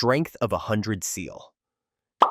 strength of 100 seal.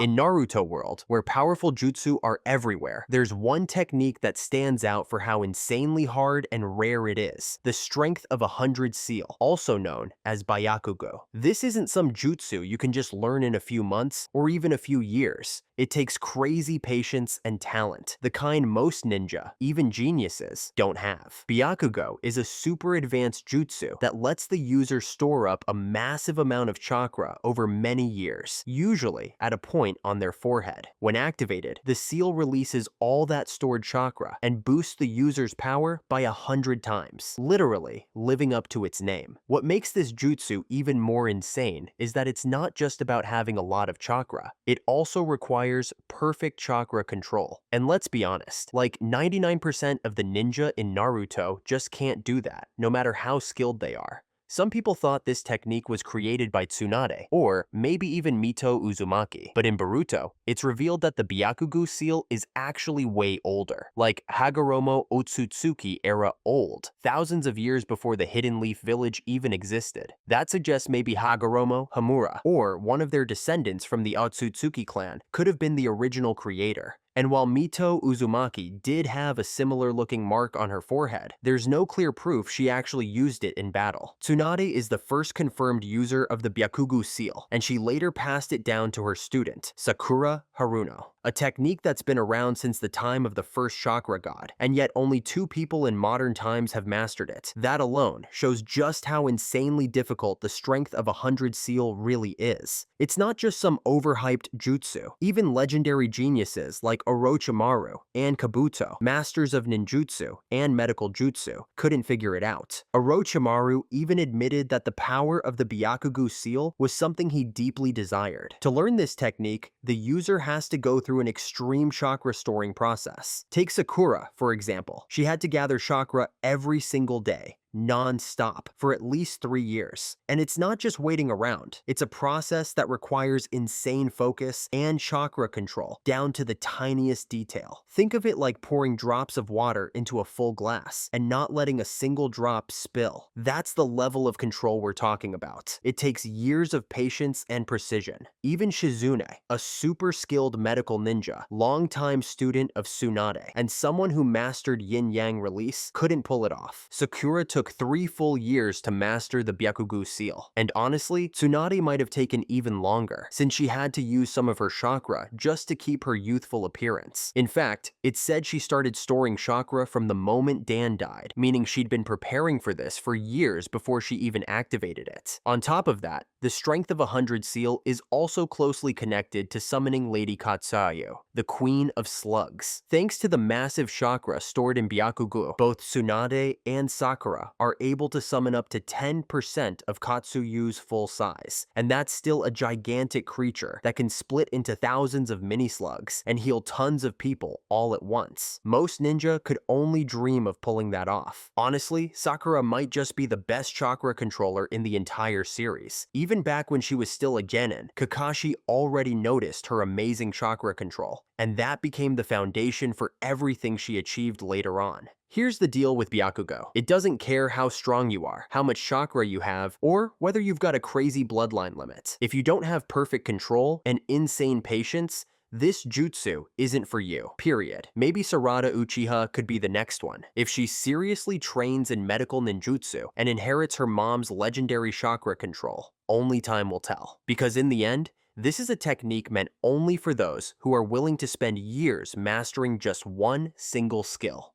In Naruto world, where powerful jutsu are everywhere, there's one technique that stands out for how insanely hard and rare it is: the strength of 100 seal, also known as Byakugou. This isn't some jutsu you can just learn in a few months or even a few years. It takes crazy patience and talent, the kind most ninja, even geniuses, don't have. Byakugou is a super advanced jutsu that lets the user store up a massive amount of chakra over many years, usually at a point on their forehead. When activated, the seal releases all that stored chakra and boosts the user's power by 100 times, literally living up to its name. What makes this jutsu even more insane is that it's not just about having a lot of chakra. It also requires perfect chakra control. And let's be honest, like 99% of the ninja in Naruto just can't do that, no matter how skilled they are. Some people thought this technique was created by Tsunade, or maybe even Mito Uzumaki. But in Boruto, it's revealed that the Byakugou seal is actually way older, like Hagoromo Otsutsuki era old, thousands of years before the Hidden Leaf Village even existed. That suggests maybe Hagoromo Hamura, or one of their descendants from the Otsutsuki clan, could have been the original creator. And while Mito Uzumaki did have a similar looking mark on her forehead, there's no clear proof she actually used it in battle. Tsunade is the first confirmed user of the Byakugou seal, and she later passed it down to her student, Sakura Haruno, a technique that's been around since the time of the first chakra god, and yet only 2 people in modern times have mastered it. That alone shows just how insanely difficult the strength of 100 seal really is. It's not just some overhyped jutsu. Even legendary geniuses like Orochimaru and Kabuto, masters of ninjutsu and medical jutsu, couldn't figure it out. Orochimaru even admitted that the power of the Byakugou seal was something he deeply desired. To learn this technique, the user has to go through an extreme chakra storing process. Take Sakura, for example. She had to gather chakra every single day, non-stop, for at least 3 years. And it's not just waiting around. It's a process that requires insane focus and chakra control, down to the tiniest detail. Think of it like pouring drops of water into a full glass and not letting a single drop spill. That's the level of control we're talking about. It takes years of patience and precision. Even Shizune, a super skilled medical ninja, longtime student of Tsunade, and someone who mastered yin-yang release, couldn't pull it off. Sakura took 3 full years to master the Byakugou seal. And honestly, Tsunade might have taken even longer, since she had to use some of her chakra just to keep her youthful appearance. In fact, it's said she started storing chakra from the moment Dan died, meaning she'd been preparing for this for years before she even activated it. On top of that, the strength of 100 seal is also closely connected to summoning Lady Katsuyu, the Queen of Slugs. Thanks to the massive chakra stored in Byakugou, both Tsunade and Sakura are able to summon up to 10% of Katsuyu's full size, and that's still a gigantic creature that can split into thousands of mini slugs and heal tons of people all at once. Most ninja could only dream of pulling that off. Honestly, Sakura might just be the best chakra controller in the entire series. Even back when she was still a genin, Kakashi already noticed her amazing chakra control, and that became the foundation for everything she achieved later on. Here's the deal with Byakugou. It doesn't care how strong you are, how much chakra you have, or whether you've got a crazy bloodline limit. If you don't have perfect control and insane patience, this jutsu isn't for you, period. Maybe Sarada Uchiha could be the next one, if she seriously trains in medical ninjutsu and inherits her mom's legendary chakra control. Only time will tell. Because in the end, this is a technique meant only for those who are willing to spend years mastering just one single skill.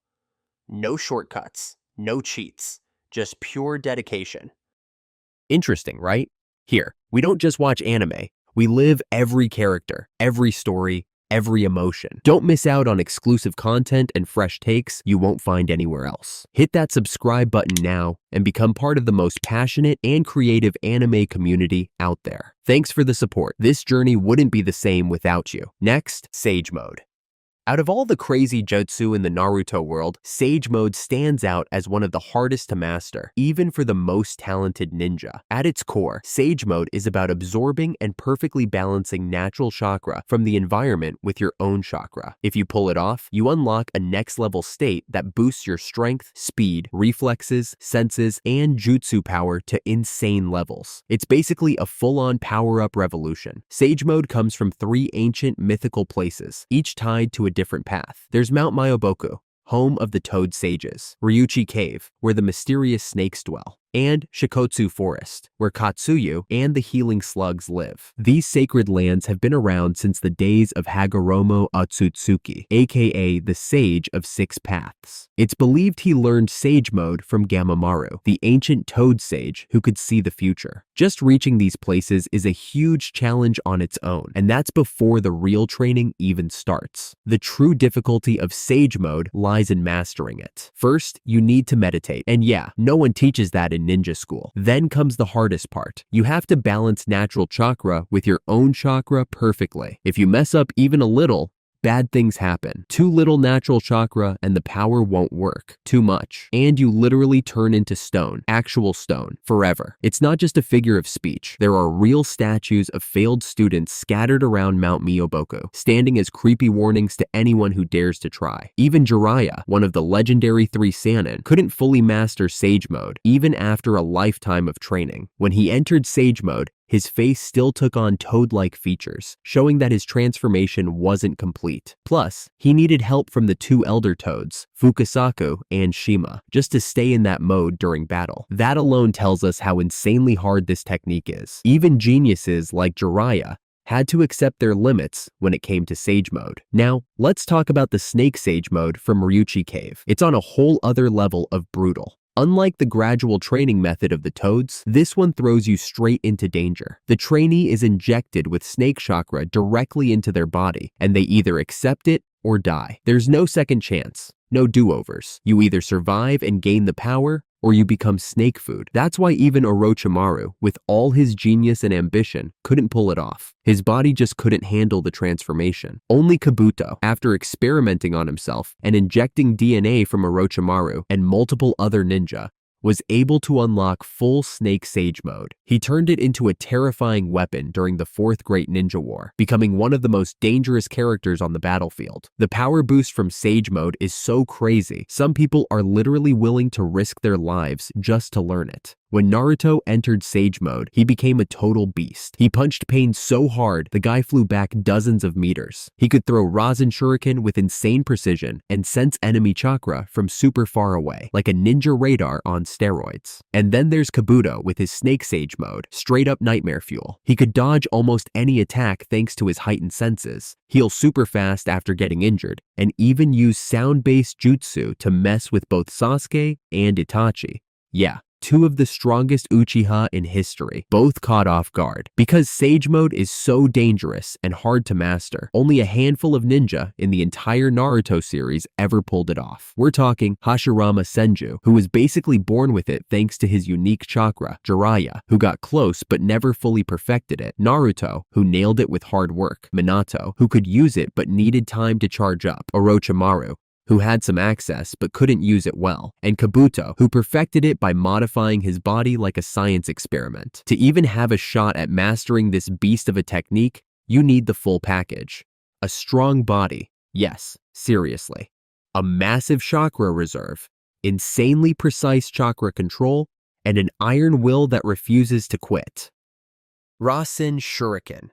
No shortcuts, no cheats, just pure dedication. Interesting, right? Here, we don't just watch anime. We live every character, every story, every emotion. Don't miss out on exclusive content and fresh takes you won't find anywhere else. Hit that subscribe button now and become part of the most passionate and creative anime community out there. Thanks for the support. This journey wouldn't be the same without you. Next, Sage Mode. Out of all the crazy jutsu in the Naruto world, Sage Mode stands out as one of the hardest to master, even for the most talented ninja. At its core, Sage Mode is about absorbing and perfectly balancing natural chakra from the environment with your own chakra. If you pull it off, you unlock a next-level state that boosts your strength, speed, reflexes, senses, and jutsu power to insane levels. It's basically a full-on power-up revolution. Sage Mode comes from 3 ancient mythical places, each tied to a different path. There's Mount Myoboku, home of the Toad Sages, Ryuchi Cave, where the mysterious snakes dwell, and Shikotsu Forest, where Katsuyu and the healing slugs live. These sacred lands have been around since the days of Hagoromo Otsutsuki, aka the Sage of Six Paths. It's believed he learned Sage Mode from Gamamaru, the ancient toad sage who could see the future. Just reaching these places is a huge challenge on its own, and that's before the real training even starts. The true difficulty of Sage Mode lies in mastering it. First, you need to meditate, and yeah, no one teaches that in ninja school. Then comes the hardest part. You have to balance natural chakra with your own chakra perfectly. If you mess up even a little, bad things happen. Too little natural chakra and the power won't work. Too much, and you literally turn into stone, actual stone, forever. It's not just a figure of speech. There are real statues of failed students scattered around Mount Myoboku, standing as creepy warnings to anyone who dares to try. Even Jiraiya, one of the legendary 3 Sannin, couldn't fully master Sage Mode, even after a lifetime of training. When he entered Sage Mode, his face still took on toad-like features, showing that his transformation wasn't complete. Plus, he needed help from the 2 elder toads, Fukasaku and Shima, just to stay in that mode during battle. That alone tells us how insanely hard this technique is. Even geniuses like Jiraiya had to accept their limits when it came to Sage Mode. Now, let's talk about the Snake Sage Mode from Ryuchi Cave. It's on a whole other level of brutal. Unlike the gradual training method of the toads, this one throws you straight into danger. The trainee is injected with snake chakra directly into their body, and they either accept it or die. There's no second chance, no do-overs. You either survive and gain the power, or you become snake food. That's why even Orochimaru, with all his genius and ambition, couldn't pull it off. His body just couldn't handle the transformation. Only Kabuto, after experimenting on himself and injecting DNA from Orochimaru and multiple other ninja, was able to unlock full Snake Sage Mode. He turned it into a terrifying weapon during the 4th Great Ninja War, becoming one of the most dangerous characters on the battlefield. The power boost from Sage Mode is so crazy, some people are literally willing to risk their lives just to learn it. When Naruto entered Sage Mode, he became a total beast. He punched Pain so hard, the guy flew back dozens of meters. He could throw Rasen Shuriken with insane precision and sense enemy chakra from super far away, like a ninja radar on steroids. And then there's Kabuto with his Snake Sage Mode, straight up nightmare fuel. He could dodge almost any attack thanks to his heightened senses, heal super fast after getting injured, and even use sound-based jutsu to mess with both Sasuke and Itachi. Yeah, 2 of the strongest Uchiha in history, both caught off guard. Because Sage Mode is so dangerous and hard to master, only a handful of ninja in the entire Naruto series ever pulled it off. We're talking Hashirama Senju, who was basically born with it thanks to his unique chakra, Jiraiya, who got close but never fully perfected it, Naruto, who nailed it with hard work, Minato, who could use it but needed time to charge up, Orochimaru, who had some access but couldn't use it well, and Kabuto, who perfected it by modifying his body like a science experiment. To even have a shot at mastering this beast of a technique, you need the full package. A strong body, yes, seriously. A massive chakra reserve, insanely precise chakra control, and an iron will that refuses to quit. Rasen Shuriken.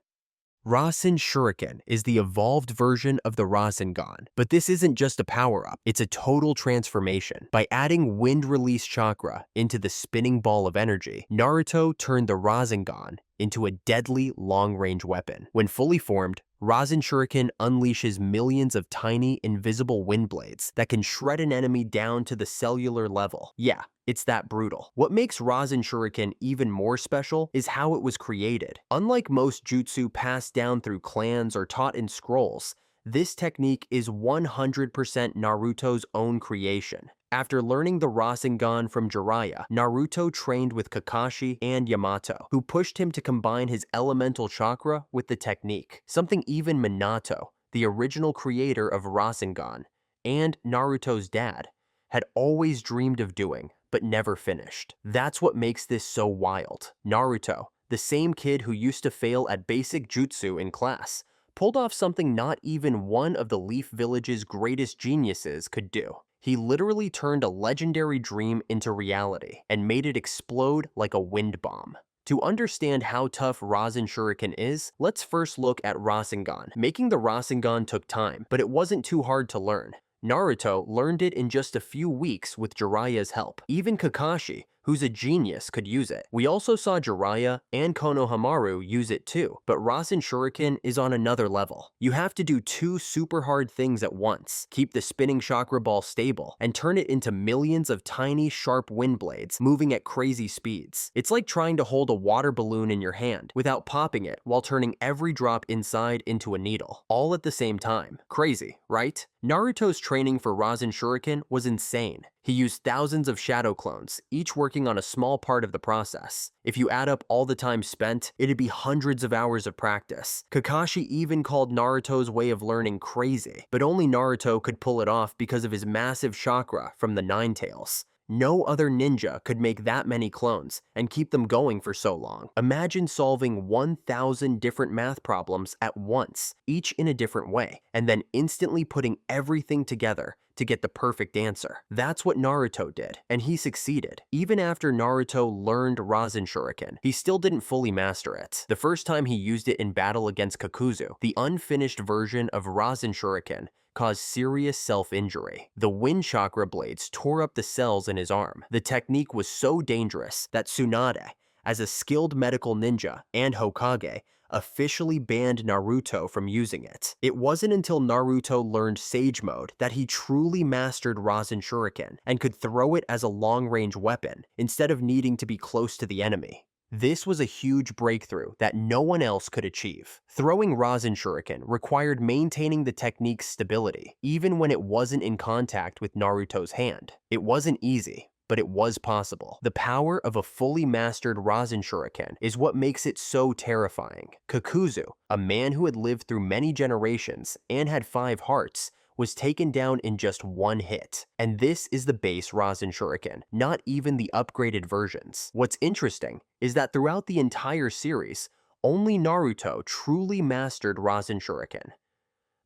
Rasen Shuriken is the evolved version of the Rasengan, but this isn't just a power-up, it's a total transformation. By adding wind release chakra into the spinning ball of energy, Naruto turned the Rasengan into a deadly long-range weapon. When fully formed, Rasen Shuriken unleashes millions of tiny, invisible wind blades that can shred an enemy down to the cellular level. Yeah, it's that brutal. What makes Rasen Shuriken even more special is how it was created. Unlike most jutsu passed down through clans or taught in scrolls, this technique is 100% Naruto's own creation. After learning the Rasengan from Jiraiya, Naruto trained with Kakashi and Yamato, who pushed him to combine his elemental chakra with the technique, something even Minato, the original creator of Rasengan, and Naruto's dad, had always dreamed of doing, but never finished. That's what makes this so wild. Naruto, the same kid who used to fail at basic jutsu in class, pulled off something not even one of the Leaf Village's greatest geniuses could do. He literally turned a legendary dream into reality and made it explode like a wind bomb. To understand how tough Rasen Shuriken is, let's first look at Rasengan. Making the Rasengan took time, but it wasn't too hard to learn. Naruto learned it in just a few weeks with Jiraiya's help. Even Kakashi, who's a genius, could use it. We also saw Jiraiya and Konohamaru use it too, but Rasen Shuriken is on another level. You have to do two super hard things at once: keep the spinning chakra ball stable and turn it into millions of tiny, sharp wind blades moving at crazy speeds. It's like trying to hold a water balloon in your hand without popping it while turning every drop inside into a needle, all at the same time. Crazy, right? Naruto's training for Rasen Shuriken was insane. He used thousands of shadow clones, each working on a small part of the process. If you add up all the time spent, it'd be hundreds of hours of practice. Kakashi even called Naruto's way of learning crazy, but only Naruto could pull it off because of his massive chakra from the Nine Tails. No other ninja could make that many clones and keep them going for so long. Imagine solving 1,000 different math problems at once, each in a different way, and then instantly putting everything together to get the perfect answer. That's what Naruto did, and he succeeded. Even after Naruto learned Rasen Shuriken, he still didn't fully master it. The first time he used it in battle against Kakuzu, the unfinished version of Rasen Shuriken caused serious self-injury. The wind chakra blades tore up the cells in his arm. The technique was so dangerous that Tsunade, as a skilled medical ninja and Hokage, officially banned Naruto from using it. It wasn't until Naruto learned Sage Mode that he truly mastered Rasen Shuriken and could throw it as a long-range weapon instead of needing to be close to the enemy. This was a huge breakthrough that no one else could achieve. Throwing Rasen Shuriken required maintaining the technique's stability, even when it wasn't in contact with Naruto's hand. It wasn't easy, but it was possible. The power of a fully mastered Rasen Shuriken is what makes it so terrifying. Kakuzu, a man who had lived through many generations and had 5 hearts, was taken down in just one hit. And this is the base Rasen Shuriken, not even the upgraded versions. What's interesting is that throughout the entire series, only Naruto truly mastered Rasen Shuriken.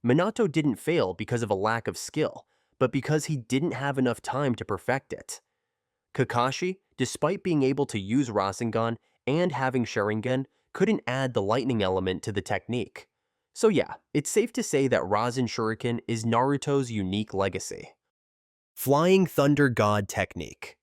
Minato didn't fail because of a lack of skill, but because he didn't have enough time to perfect it. Kakashi, despite being able to use Rasengan and having Sharingan, couldn't add the lightning element to the technique. So yeah, it's safe to say that Rasen Shuriken is Naruto's unique legacy. Flying Thunder God Technique.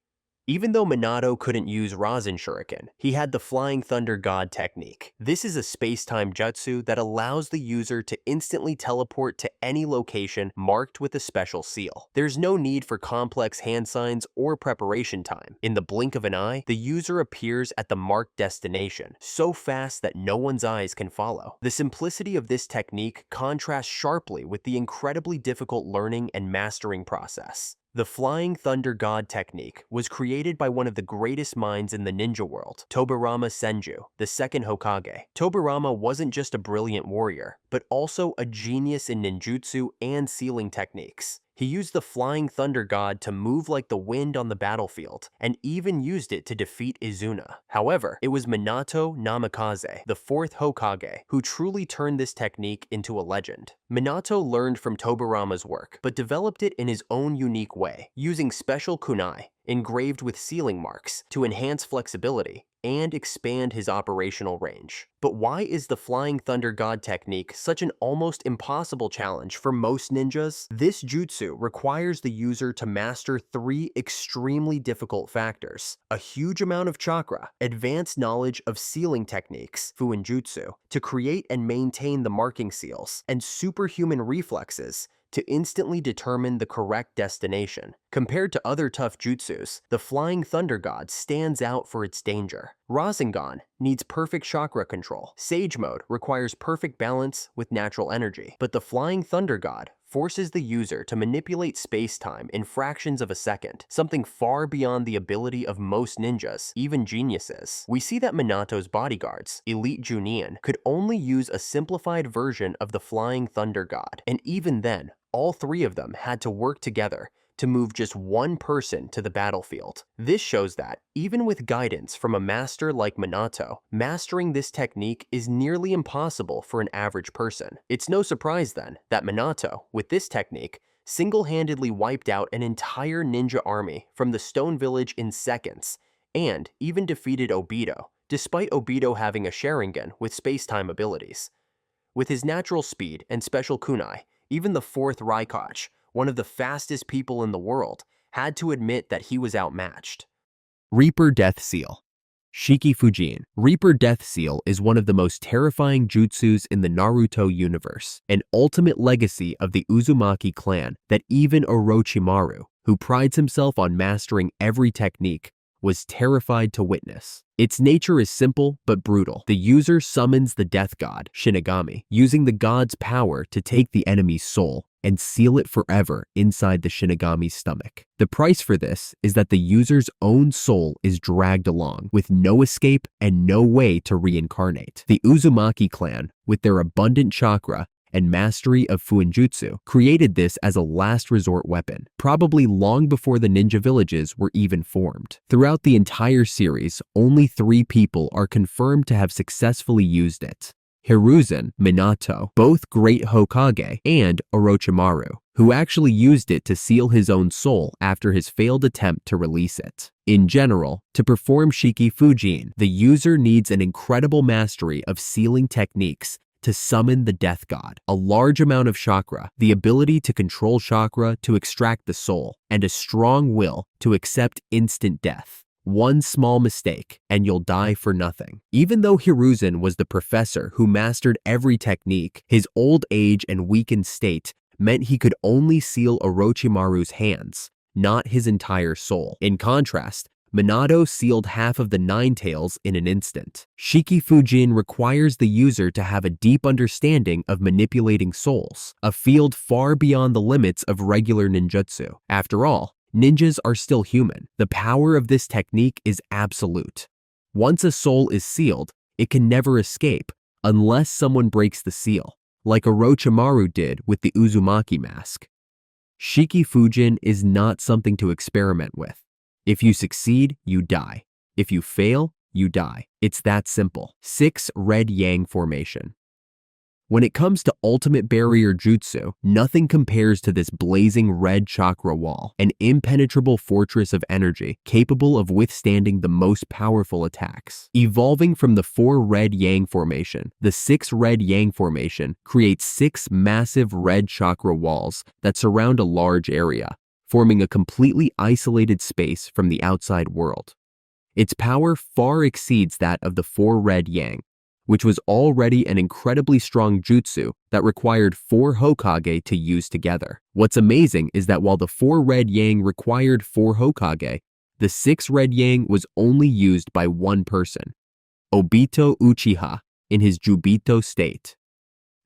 Even though Minato couldn't use Rasen Shuriken, he had the Flying Thunder God technique. This is a space-time jutsu that allows the user to instantly teleport to any location marked with a special seal. There's no need for complex hand signs or preparation time. In the blink of an eye, the user appears at the marked destination, so fast that no one's eyes can follow. The simplicity of this technique contrasts sharply with the incredibly difficult learning and mastering process. The Flying Thunder God technique was created by one of the greatest minds in the ninja world, Tobirama Senju, the second Hokage. Tobirama wasn't just a brilliant warrior, but also a genius in ninjutsu and sealing techniques. He used the Flying Thunder God to move like the wind on the battlefield, and even used it to defeat Izuna. However, it was Minato Namikaze, the 4th Hokage, who truly turned this technique into a legend. Minato learned from Tobirama's work, but developed it in his own unique way, using special kunai, engraved with sealing marks, to enhance flexibility and expand his operational range. But why is the Flying Thunder God technique such an almost impossible challenge for most ninjas? This jutsu requires the user to master 3 extremely difficult factors: a huge amount of chakra, advanced knowledge of sealing techniques, Fuinjutsu, to create and maintain the marking seals, and superhuman reflexes to instantly determine the correct destination. Compared to other tough jutsus, the Flying Thunder God stands out for its danger. Rasengan needs perfect chakra control. Sage Mode requires perfect balance with natural energy. But the Flying Thunder God forces the user to manipulate space-time in fractions of a second, something far beyond the ability of most ninjas, even geniuses. We see that Minato's bodyguards, Elite Junin, could only use a simplified version of the Flying Thunder God, and even then, all three of them had to work together to move just one person to the battlefield. This shows that, even with guidance from a master like Minato, mastering this technique is nearly impossible for an average person. It's no surprise then that Minato, with this technique, single-handedly wiped out an entire ninja army from the Stone Village in seconds, and even defeated Obito, despite Obito having a Sharingan with space-time abilities. With his natural speed and special kunai, even the fourth Raikage, one of the fastest people in the world, had to admit that he was outmatched. Reaper Death Seal. Shiki Fujin. Reaper Death Seal is one of the most terrifying jutsus in the Naruto universe, an ultimate legacy of the Uzumaki clan that even Orochimaru, who prides himself on mastering every technique, was terrified to witness. Its nature is simple but brutal. The user summons the death god, Shinigami, using the god's power to take the enemy's soul and seal it forever inside the Shinigami's stomach. The price for this is that the user's own soul is dragged along, with no escape and no way to reincarnate. The Uzumaki clan, with their abundant chakra and mastery of Fuinjutsu, created this as a last resort weapon, probably long before the ninja villages were even formed. Throughout the entire series, only 3 people are confirmed to have successfully used it: Hiruzen, Minato, both great Hokage, and Orochimaru, who actually used it to seal his own soul after his failed attempt to release it. In general, to perform Shiki Fujin, the user needs an incredible mastery of sealing techniques to summon the death god, a large amount of chakra, the ability to control chakra to extract the soul, and a strong will to accept instant death. One small mistake, and you'll die for nothing. Even though Hiruzen was the professor who mastered every technique, his old age and weakened state meant he could only seal Orochimaru's hands, not his entire soul. In contrast, Minato sealed half of the 9 tails in an instant. Shiki Fujin requires the user to have a deep understanding of manipulating souls, a field far beyond the limits of regular ninjutsu. After all, ninjas are still human. The power of this technique is absolute. Once a soul is sealed, it can never escape unless someone breaks the seal, like Orochimaru did with the Uzumaki mask. Shiki Fujin is not something to experiment with. If you succeed, you die. If you fail, you die. It's that simple. 6 Red Yang Formation. When it comes to ultimate barrier jutsu, nothing compares to this blazing red chakra wall, an impenetrable fortress of energy capable of withstanding the most powerful attacks. Evolving from the 4 Red Yang Formation, the 6 Red Yang Formation creates 6 massive red chakra walls that surround a large area, forming a completely isolated space from the outside world. Its power far exceeds that of the 4 Red Yang, which was already an incredibly strong jutsu that required 4 Hokage to use together. What's amazing is that while the 4 Red Yang required 4 Hokage, the 6 Red Yang was only used by one person, Obito Uchiha, in his Jubito state.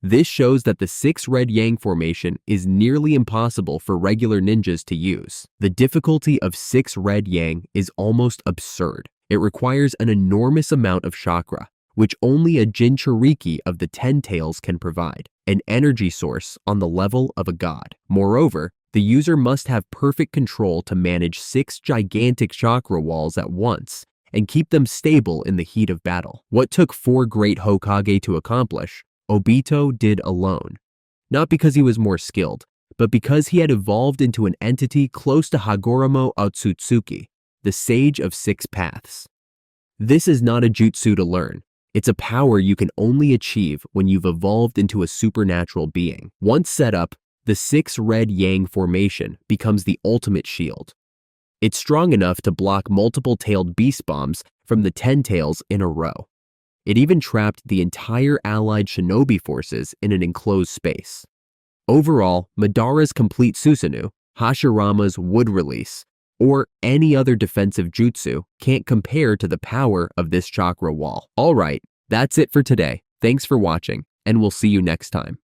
This shows that the 6 Red Yang Formation is nearly impossible for regular ninjas to use. The difficulty of 6 Red Yang is almost absurd. It requires an enormous amount of chakra, which only a Jinchuriki of the 10 tails can provide, an energy source on the level of a god. Moreover, the user must have perfect control to manage 6 gigantic chakra walls at once and keep them stable in the heat of battle. What took 4 great Hokage to accomplish, Obito did alone. Not because he was more skilled, but because he had evolved into an entity close to Hagoromo Otsutsuki, the Sage of 6 Paths. This is not a jutsu to learn. It's a power you can only achieve when you've evolved into a supernatural being. Once set up, the 6 Red Yang Formation becomes the ultimate shield. It's strong enough to block multiple-tailed beast bombs from the 10 tails in a row. It even trapped the entire allied shinobi forces in an enclosed space. Overall, Madara's complete Susanoo, Hashirama's wood release, or any other defensive jutsu can't compare to the power of this chakra wall. Alright, that's it for today. Thanks for watching, and we'll see you next time.